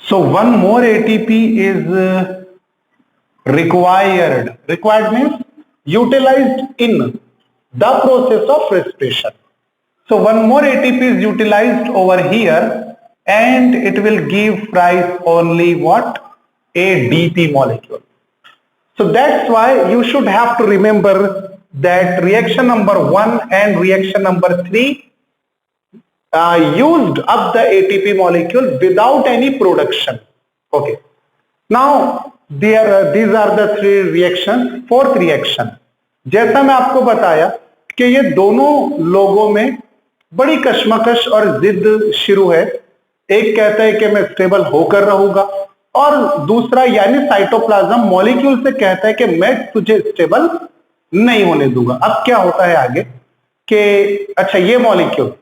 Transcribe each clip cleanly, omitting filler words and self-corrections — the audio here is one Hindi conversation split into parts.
So one more ATP is required. Required means utilized in the process of respiration. So one more ATP is utilized over here, and it will give rise only what? A DP molecule. So that's why you should have to remember that reaction number 1 and reaction number 3 used up the ATP molecule without any production. Okay. Now these are the 3 reactions. Fourth reaction, जैसा मैं आपको बताया कि ये दोनों लोगों में बड़ी कश्मकश और जिद शुरू है। एक कहता है कि मैं स्टेबल होकर रहूंगा, और दूसरा यानी साइटोप्लाज्म मॉलिक्यूल से कहता है कि मैं तुझे स्टेबल नहीं होने दूंगा। अब क्या होता है आगे कि अच्छा, ये मॉलिक्यूल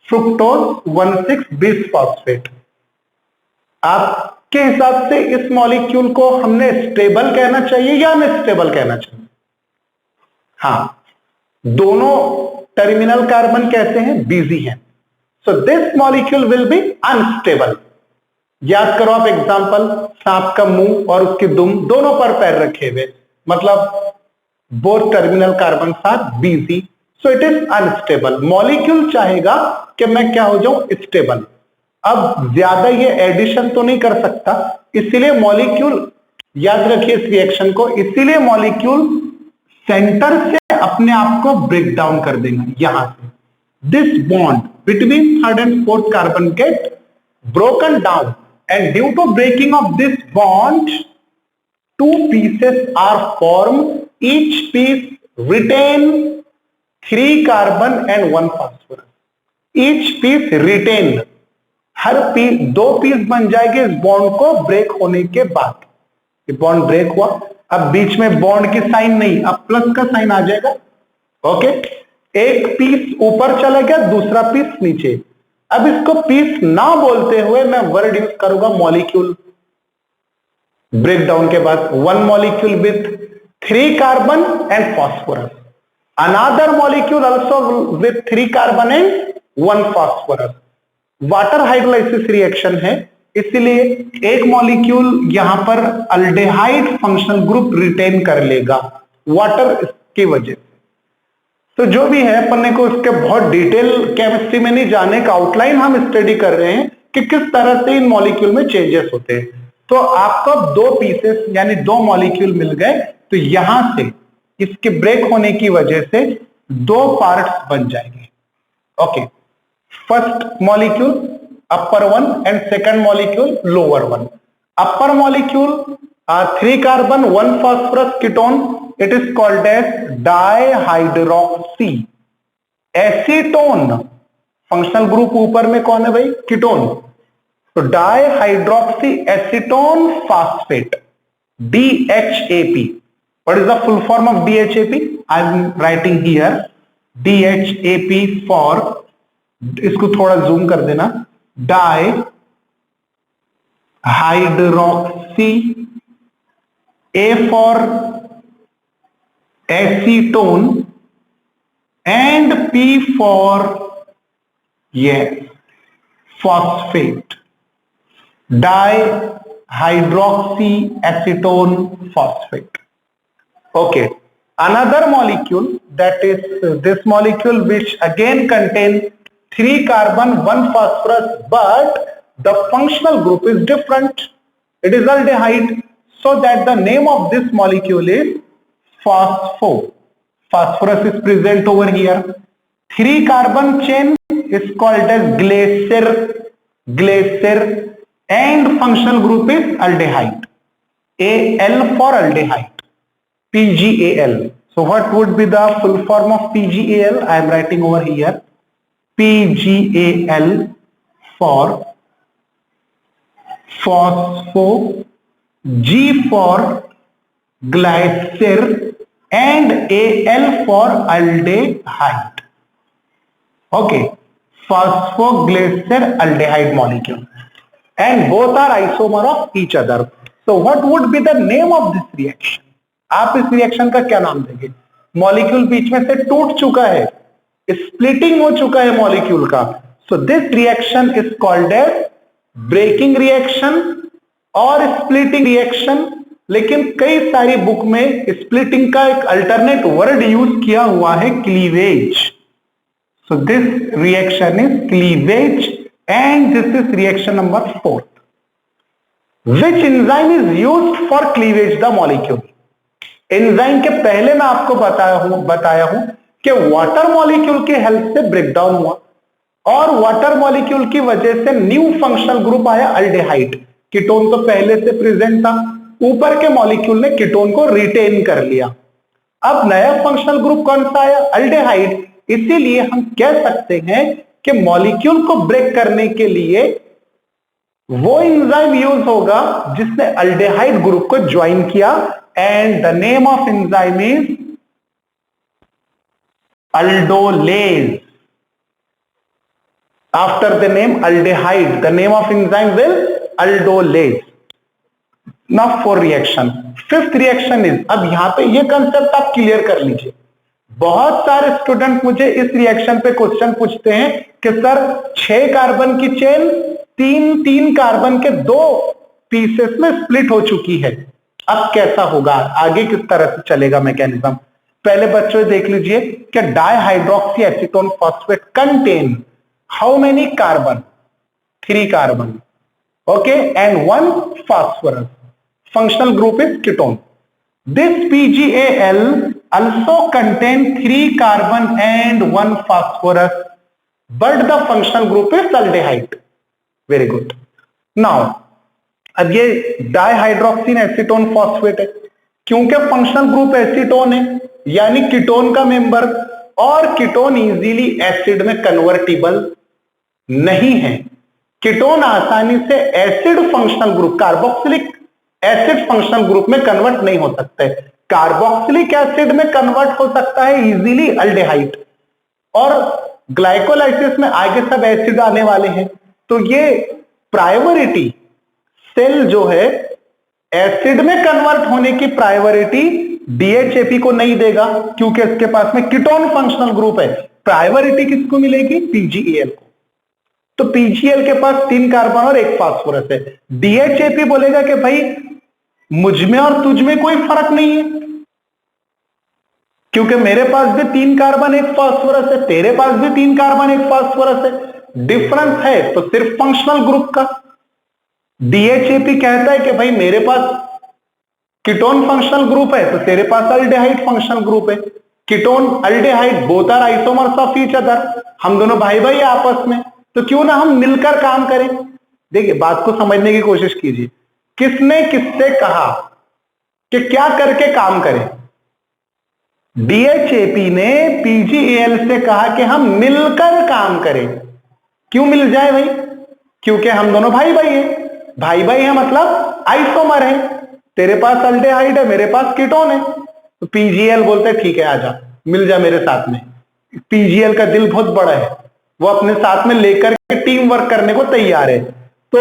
फ्रुक्टोज 1,6-bis फॉस्फेट, आपके हिसाब से इस मॉलिक्यूल को हमने स्टेबल कहना चाहिए या अनस्टेबल कहना चाहिए? हाँ, दोनों टर्मिनल कार्बन कहते हैं बिजी हैं, so this molecule will be unstable. याद करो आप एग्जांपल, सांप का मुंह और उसकी दुम दोनों पर पैर रखे हुए, मतलब both terminal carbon are busy, so it is unstable. Molecule चाहेगा कि मैं क्या हो जाऊं? स्टेबल। अब ज्यादा ये एडिशन तो नहीं कर सकता, इसीलिए मॉलिक्यूल, याद रखिए इस रिएक्शन को, इसीलिए मॉलिक्यूल सेंटर से अपने आप को ब्रेक डाउन कर देगा। यहां से this bond between third and fourth carbon get broken down, and due to breaking of this bond, 2 pieces are formed. Each piece retain 3 carbon and 1 phosphorus. Each piece retain, her piece 2 piece बन जाएंगे इस बॉन्ड को ब्रेक होने के बाद। ये बॉन्ड ब्रेक हुआ, अब बीच में बॉन्ड की साइन नहीं, अब प्लस का साइन आ जाएगा। ओके, एक पीस ऊपर चला गया, दूसरा पीस नीचे। अब इसको पीस ना बोलते हुए मैं वर्ड यूज करूंगा मॉलिक्यूल। ब्रेकडाउन के बाद 1 molecule with 3 carbon and phosphorus, another molecule also with 3 carbon and 1 phosphorus. Water hydrolysis reaction है, इसलिए एक मॉलिक्यूल यहां पर अल्डेहाइड फंक्शनल ग्रुप रिटेन कर लेगा वाटर की वजह से। तो जो भी है, अपन को इसके बहुत डिटेल केमिस्ट्री में नहीं जाने का, आउटलाइन हम स्टडी कर रहे हैं कि किस तरह से इन मॉलिक्यूल में चेंजेस होते हैं। तो आपको 2 पीसेस यानी 2 मॉलिक्यूल मिल गए, तो यहां से इसके ब्रेक होने की वजह से 2 पार्ट्स बन जाएंगे। Okay, first molecule upper 1 and second molecule lower 1। Upper molecule 3 carbon 1 phosphorus ketone, it is called as dihydroxy acetone. Functional group ऊपर में कौन है भाई? कीटोन। तो dihydroxy acetone phosphate, DHAP। What is the full form of DHAP? I am writing here DHAP for, इसको थोड़ा जूम कर देना, di hydroxy, A for acetone and P for phosphate, dihydroxy acetone phosphate. Okay, another molecule, that is this molecule, which again contain 3 carbon 1 phosphorus, but the functional group is different, it is aldehyde, so that the name of this molecule is phospho. Phosphorus is present over here. 3 carbon chain is called as glacer, and functional group is aldehyde, Al for aldehyde, PgAl. So what would be the full form of PgAl? I am writing over here PgAl for phospho, G for glycer, and Al for aldehyde. Okay, phosphoglycer aldehyde molecule, and both are isomer of each other. So what would be the name of this reaction? आप इस रिएक्शन का क्या नाम देंगे? मॉलिक्यूल बीच में से टूट चुका है, स्प्लिटिंग हो चुका है मॉलिक्यूल का, so this reaction is called as breaking reaction और स्प्लिटिंग रिएक्शन, लेकिन कई सारी बुक में स्प्लिटिंग का एक अल्टरनेट वर्ड यूज किया हुआ है, cleavage. So this reaction is cleavage and this is reaction number 4। Which enzyme is used for cleavage the molecule? Enzyme के पहले मैं आपको बताया हूं कि वाटर मॉलिक्यूल के हेल्प से ब्रेकडाउन हुआ और वाटर मॉलिक्यूल की वजह से न्यू फंक्शनल ग्रुप आया अल्डेहाइड। कीटोन तो पहले से प्रेजेंट था, ऊपर के मॉलिक्यूल ने कीटोन को रिटेन कर लिया। अब नया फंक्शनल ग्रुप कौन सा आया? अल्डेहाइड। इसीलिए हम कह सकते हैं कि मॉलिक्यूल को ब्रेक करने के लिए वो एंजाइम यूज होगा जिसने अल्डेहाइड ग्रुप को ज्वाइन किया, and the name of enzyme is aldolase. After the name aldehyde, the name of enzyme will aldolase. Now for reaction, fifth reaction is, अब यहां पे ये कंसेप्ट आप क्लियर कर लीजिए। बहुत सारे स्टूडेंट मुझे इस रिएक्शन पे क्वेश्चन पूछते हैं कि सर 6 कार्बन की चेन 3 कार्बन के 2 पीसेस में स्प्लिट हो चुकी है, अब कैसा होगा, आगे किस तरह से चलेगा मैकेनिज्म? पहले बच्चों देख लीजिए कि dihydroxy acetone phosphate contain how many carbon? 3 carbon. Okay, and 1 phosphorus. Functional group is ketone. This PgAl also contain 3 carbon and 1 phosphorus, but the functional group is aldehyde. Very good. Now, अब ये डाइहाइड्रोक्सिन एसीटोन फॉस्फेट है, क्योंकि फंक्शनल ग्रुप एसीटोन है यानी कीटोन का मेंबर, और कीटोन इजीली एसिड में कन्वर्टिबल नहीं है। कीटोन आसानी से acid functional group, carboxylic acid functional group में कन्वर्ट नहीं हो सकते। कार्बोक्सिलिक एसिड में कन्वर्ट हो सकता है इजीली अल्डेहाइड, और ग्लाइकोलाइसिस में आगे सब एसिड आने वाले हैं, तो ये प्रायोरिटी सेल जो है एसिड में कन्वर्ट होने की प्रायोरिटी डीएचएपी को नहीं देगा, क्योंकि इसके पास में कीटोन फंक्शनल ग्रुप है। प्रायोरिटी किसको मिलेगी? पीजीएल को। तो पीजीएल के पास 3 कार्बन और 1 फास्फोरस है। डीएचएपी बोलेगा कि भाई मुझ में और तुझ में कोई फर्क नहीं है, क्योंकि मेरे पास भी 3 कार्बन 1 फास्फोरस है, तेरे पास भी 3 कार्बन 1 फास्फोरस है। डिफरेंस है तो सिर्फ फंक्शनल ग्रुप का। डीएचएपी कहता है कि भाई मेरे पास कीटोन फंक्शनल ग्रुप है तो तेरे पास अल्डेहाइड फंक्शनल ग्रुप है। Ketone aldehyde both are isomers of each other, हम दोनों भाई भाई आपस में, तो क्यों ना हम मिलकर काम करें। देखिए बात को समझने की कोशिश कीजिए, किसने किससे कहा कि क्या करके काम करें? डीएचएपी ने पीजीएल से कहा कि हम मिलकर काम करें। क्यों मिल जाए भाई? क्योंकि हम दोनों भाई भाई हैं। भाई भाई है मतलब आइसोमर है, तेरे पास अल्डेहाइड है, मेरे पास कीटोन है, तो पीजीएल बोलते हैं ठीक है आजा मिल जा मेरे साथ में। पीजीएल का दिल बहुत बड़ा है, वो अपने साथ में लेकर के टीम वर्क करने को तैयार है। तो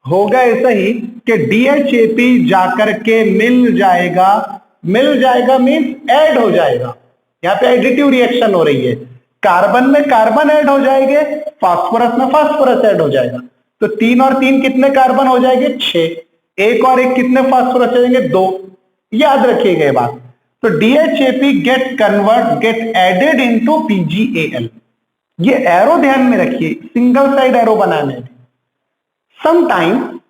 होगा ऐसा ही कि डीएचएपी जाकर के मिल जाएगा मीन्स ऐड हो जाएगा। यहाँ पे एडिटिव रिएक्शन हो रही है, कार्बन में कार्बन ऐड हो जाएंगे, फास्फोरस में फास्फोरस ऐड हो जाएगा। तो 3 और 3 कितने कार्बन हो जाएंगे? 6। 1 और 1 कितने फास्फोरस हो जाएंगे? 2। याद रखिएगा ये बात। तो DHAP get added into PGL. ये एरो ध्यान में रखिए, सिंगल साइड एरो बनाने में। Sometime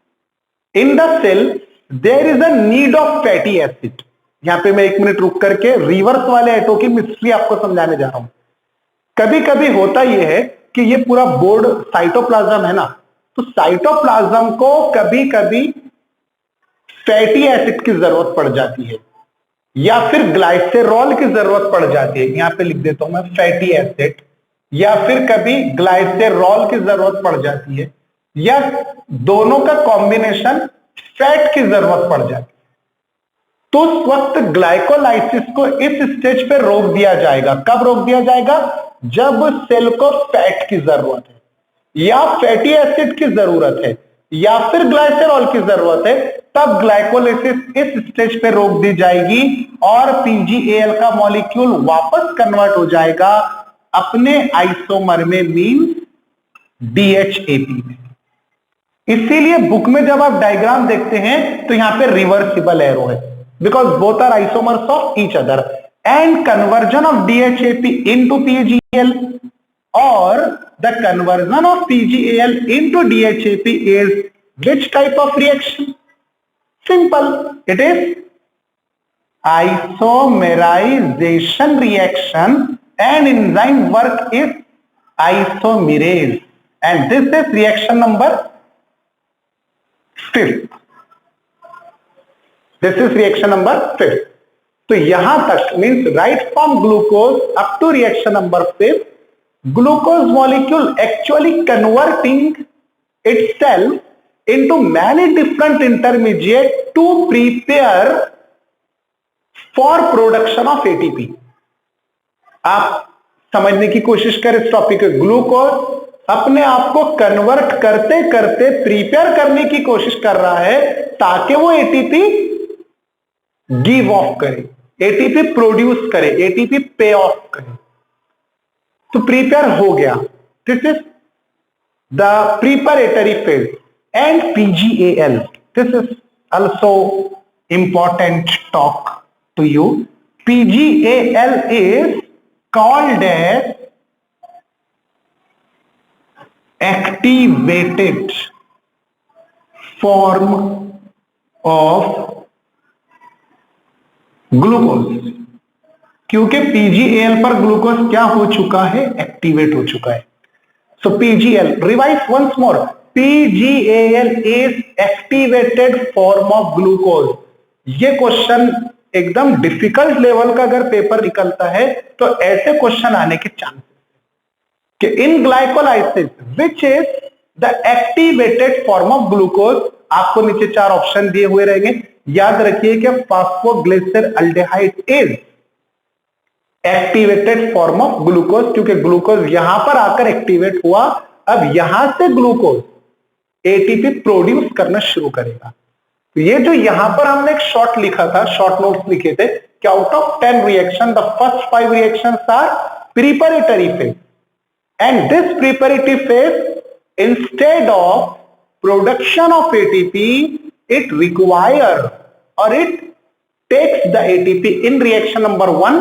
in the cell there is a need of fatty acid. यहां पे मैं 1 मिनट रुक करके रिवर्स वाले एटो की मिस्ट्री आपको समझाने जा रहा हूं। कभी कभी होता यह है कि ये पूरा बोर्ड साइटोप्लाज्म है ना, तो साइटोप्लाज्म को कभी कभी फैटी एसिड की जरूरत पड़ जाती है या फिर ग्लाइसेरॉल की जरूरत पड़ जाती है। यहां पे लिख देता हूं मैं फैटी एसिड, या फिर कभी ग्लाइसेरॉल की जरूरत पड़ जाती है, या दोनों का कॉम्बिनेशन फैट की जरूरत पड़ जाती है। तो उस वक्त ग्लाइकोलाइसिस को इस स्टेज पे रोक दिया जाएगा। कब रोक दिया जाएगा? जब सेल को फैट की जरूरत है या फैटी एसिड की जरूरत है या फिर ग्लाइसेरॉल की जरूरत है, तब ग्लाइकोलाइसिस इस स्टेज पे रोक दी जाएगी और पीजीएल का मॉलिक्यूल वापस कन्वर्ट हो जाएगा अपने आइसोमर में, मींस डीएचएपी में। इसीलिए बुक में जब आप डायग्राम देखते हैं तो यहां पे रिवर्सिबल एरो है, because both are isomers of each other, and conversion of DHAP into PGL or the conversion of PGAL into DHAP is which type of reaction? Simple, it is isomerization reaction, and enzyme work is isomerase, and this is reaction number 5th. This is reaction number 5th. तो यहां तक means right from glucose up to reaction number 5, glucose molecule actually converting itself into many different intermediate to prepare for production of ATP. आप समझने की कोशिश करें इस टॉपिक को। ग्लूकोज अपने आप को कन्वर्ट करते करते प्रिपेयर करने की कोशिश कर रहा है ताकि वो एटीपी गिव ऑफ करे, एटीपी प्रोड्यूस करे, एटीपी पे ऑफ करे। तो प्रिपेयर हो गया, this is the preparatory phase, and PGAL, this is also important talk to you. PGAL इज called as activated form of glucose, क्योंकि PGAL पर ग्लूकोज क्या हो चुका है, एक्टिवेट हो चुका है। So PGL, revise once more, PGAL is activated form of glucose. ये क्वेश्चन एकदम डिफिकल्ट लेवल का अगर पेपर निकलता है तो ऐसे क्वेश्चन आने के चांसेस कि in glycolysis which is the activated form of glucose. आपको नीचे 4 ऑप्शन दिए हुए रहेंगे, याद रखिए कि phosphoglyceraldehyde is activated form of glucose, क्योंकि ग्लूकोज यहां पर आकर एक्टिवेट हुआ, अब यहां से ग्लूकोज एटीपी प्रोड्यूस करना शुरू करेगा। तो ये जो यहां पर हमने एक शॉर्ट लिखा था, शॉर्ट नोट्स लिखे थे कि out of 10 reaction the first 5 reactions are preparatory phase, and this preparatory phase instead of production of ATP it require or it takes the ATP in reaction number 1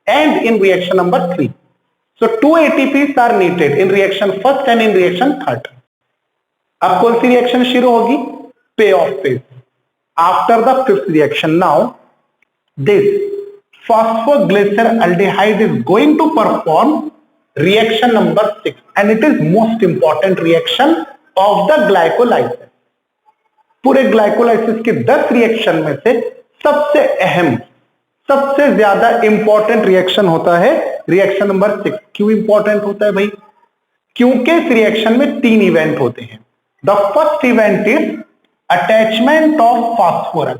and in reaction number 3. So 2 ATPs are needed in reaction first and in reaction third. अब कौन सी रिएक्शन शुरू होगी, पे of phase, after the 5th reaction. Now this phosphoglyceraldehyde is going to perform reaction number 6 and it is most important reaction of the glycolysis। पूरे ग्लाइकोलाइसिस के 10 रिएक्शन में से सबसे अहम, सबसे ज्यादा इंपॉर्टेंट रिएक्शन होता है रिएक्शन नंबर 6। क्यों इंपॉर्टेंट होता है भाई, क्योंकि इस रिएक्शन में 3 इवेंट होते हैं। The first event is attachment of phosphorus,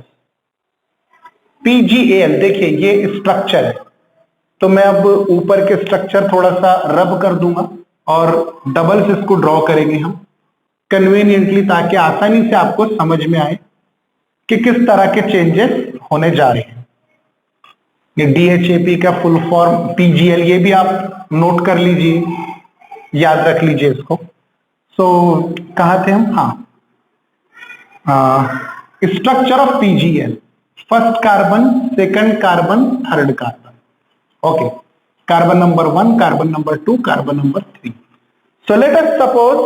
PGAL। देखिए ये स्ट्रक्चर है, तो मैं अब ऊपर के स्ट्रक्चर थोड़ा सा रब कर दूंगा और डबल्स इसको ड्रॉ करेंगे हम कन्वीनियंटली, ताकि आसानी से आपको समझ में आए कि किस तरह के चेंजेस होने जा रहे हैं। ये DHAP का फुल फॉर्म PGL, ये भी आप नोट कर लीजिए, याद रख लीजिए इसको। सो कहाँ थे हम, structure of PGL, first carbon, second carbon, third carbon. Okay, carbon number 1, carbon number 2, carbon number 3। So let us suppose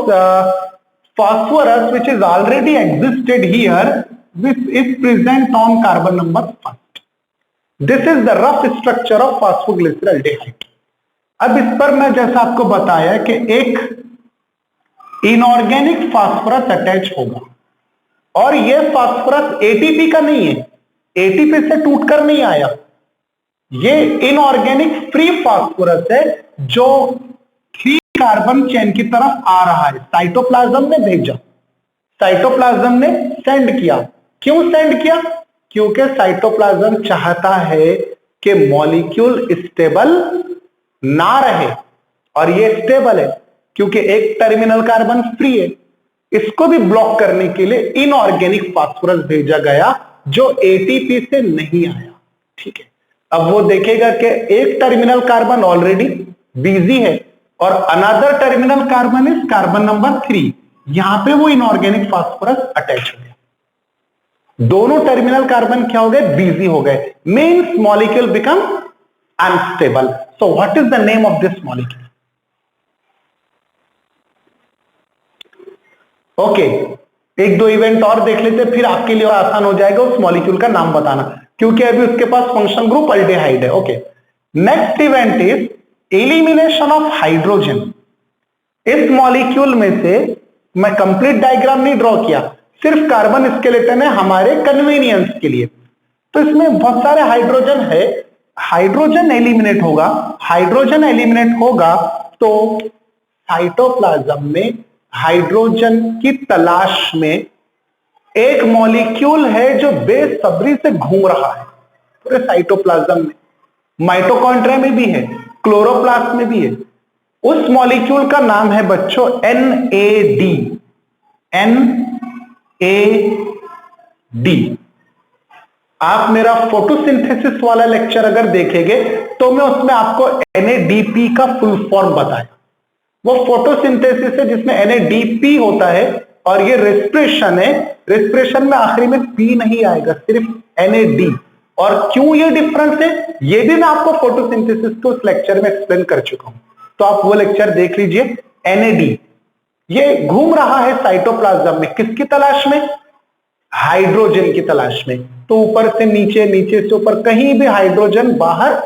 phosphorus which is already existed here, this is present on carbon number 1st. This is the rough structure of phosphoglyceraldehyde। अब इस पर मैं जैसा आपको बताया कि एक इनऑर्गेनिक फास्फोरस अटैच होगा, और यह फास्फोरस एटीपी का नहीं है, एटीपी से टूटकर नहीं आया, ये इनऑर्गेनिक फ्री फास्फोरस है जो 3 कार्बन चेन की तरफ आ रहा है। साइटोप्लाज्म ने भेजा, साइटोप्लाज्म ने सेंड किया। क्यों सेंड किया, क्योंकि साइटोप्लाज्म चाहता है कि मॉलिक्यूल स्टेबल ना रहे, और ये स्टेबल है क्योंकि एक टर्मिनल कार्बन फ्री है। इसको भी ब्लॉक करने के लिए इनऑर्गेनिक फास्फोरस भेजा गया जो एटीपी से नहीं आया। ठीक है, अब वो देखेगा कि एक टर्मिनल कार्बन ऑलरेडी बिजी है और another terminal carbon is carbon number 3, यहां पे वो इनऑर्गेनिक फास्फोरस अटैच हो गया, दोनों टर्मिनल कार्बन क्या हो गए, बिजी हो गए, means molecule become unstable. So what is the name of this molecule? Okay, एक दो इवेंट और देख लेते, फिर आपके लिए और आसान हो जाएगा उस मॉलिक्यूल का नाम बताना, क्योंकि अभी उसके पास फंक्शन ग्रुप अल्डिहाइड है। Okay, next event is elimination of hydrogen. इस मॉलिक्यूल में से मैं कंप्लीट डायग्राम नहीं ड्रॉ किया, सिर्फ कार्बन स्केलेटन है हमारे कन्वीनियंस के लिए। तो इसमें बहुत सारे हाइड्रोजन है, हाइड्रोजन एलिमिनेट होगा, हाइड्रोजन एलिमिनेट होगा तो साइटोप्लाज्म में हाइड्रोजन की तलाश में एक मॉलिक्यूल है जो बेसब्री से घूम रहा है पूरे साइटोप्लाज्म में, माइटोकॉन्ड्रिया में भी है, क्लोरोप्लास्ट में भी है। उस मॉलिक्यूल का नाम है बच्चों NAD। NAD। आप मेरा फोटोसिंथेसिस वाला लेक्चर अगर देखेंगे तो मैं उसमें आपको NADP का फुल फॉर्म बताया। वो फोटोसिंथेसिस है जिसमें NADP होता है, और ये रेस्पिरेशन है, रेस्पिरेशन में आखिरी में P नहीं आएगा, सिर्फ NAD। और क्यों ये डिफरेंस है ये भी मैं आपको फोटोसिंथेसिस के उस लेक्चर में एक्सप्लेन कर चुका हूं, तो आप वो लेक्चर देख लीजिए। NAD ये घूम रहा है साइटोप्लाज्म में, किसकी तलाश में, हाइड्रोजन की तलाश में। तो ऊपर से नीचे, नीचे से ऊपर, कहीं भी हाइड्रोजन बाहर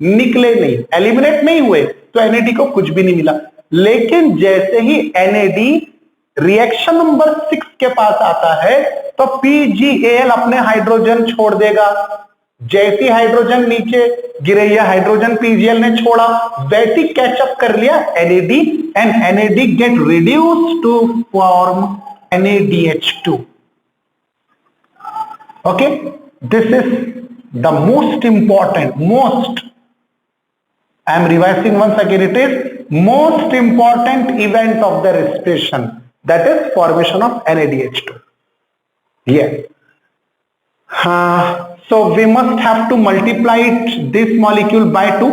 निकले नहीं, एलिमिनेट नहीं हुए, तो NAD को कुछ भी नहीं मिला। लेकिन जैसे ही NAD रिएक्शन नंबर 6 के पास आता है तो PgAl अपने हाइड्रोजन छोड़ देगा। जैसी हाइड्रोजन नीचे गिरे या हाइड्रोजन PgAl ने छोड़ा, वैसी कैचअप कर लिया NAD, and NAD get reduced to form NADH2। Okay, this is the most important, I am revising once again, it is most important event of the respiration, that is formation of NADH2. Yes. So we must have to multiply this molecule by 2,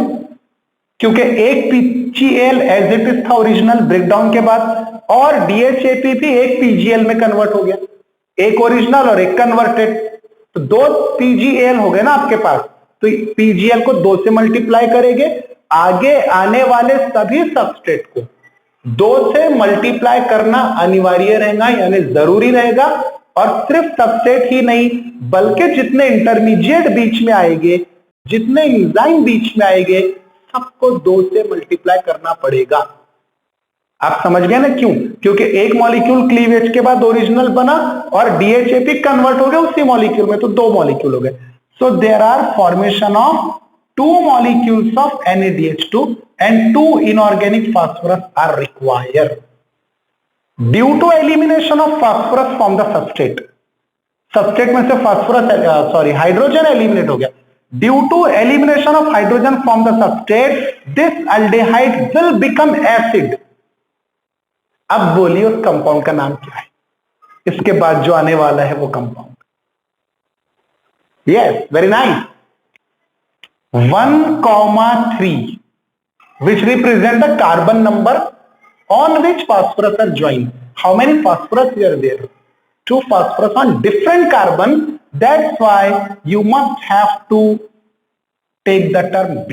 क्योंकि एक PgAl एज इट इज था ओरिजिनल ब्रेकडाउन के बाद, और DHAP भी एक PgAl में कन्वर्ट हो गया, एक ओरिजिनल और एक कन्वर्टेड, तो दो PgAl हो गए ना आपके पास। तो PgAl को 2 से मल्टीप्लाई करेंगे, आगे आने वाले सभी सबस्ट्रेट को 2 से मल्टीप्लाई करना अनिवार्य रहेगा, यानी जरूरी रहेगा। और सिर्फ सबस्ट्रेट ही नहीं, बल्कि जितने इंटरमीडिएट बीच में आएंगे, जितने एंजाइम बीच में आएंगे, सबको 2 से मल्टीप्लाई करना पड़ेगा। आप समझ गए ना क्यों? क्योंकि एक मॉलिक्यूल क्लीवेज के बाद ओरिजिनल बना और DHAP कन्वर्ट हो गया उसी मॉलिक्यूल में, तो 2 मॉलिक्यूल हो गए। So there are formation of 2 molecules of NADH2 and 2 inorganic phosphorus are required due to elimination of phosphorus from the substrate। Substrate में से फास्फोरस हाइड्रोजन एलिमिनेट हो गया। Due to elimination of hydrogen from the substrate, this aldehyde will become acid. अब बोलिए उस कंपाउंड का नाम क्या है, इसके बाद जो आने वाला है वो compound. Yes, very nice. 1,3 which represent the carbon number on which phosphorus are joined. How many phosphorus here are there? 2 phosphorus on different carbon. That's why you must have to take the term B.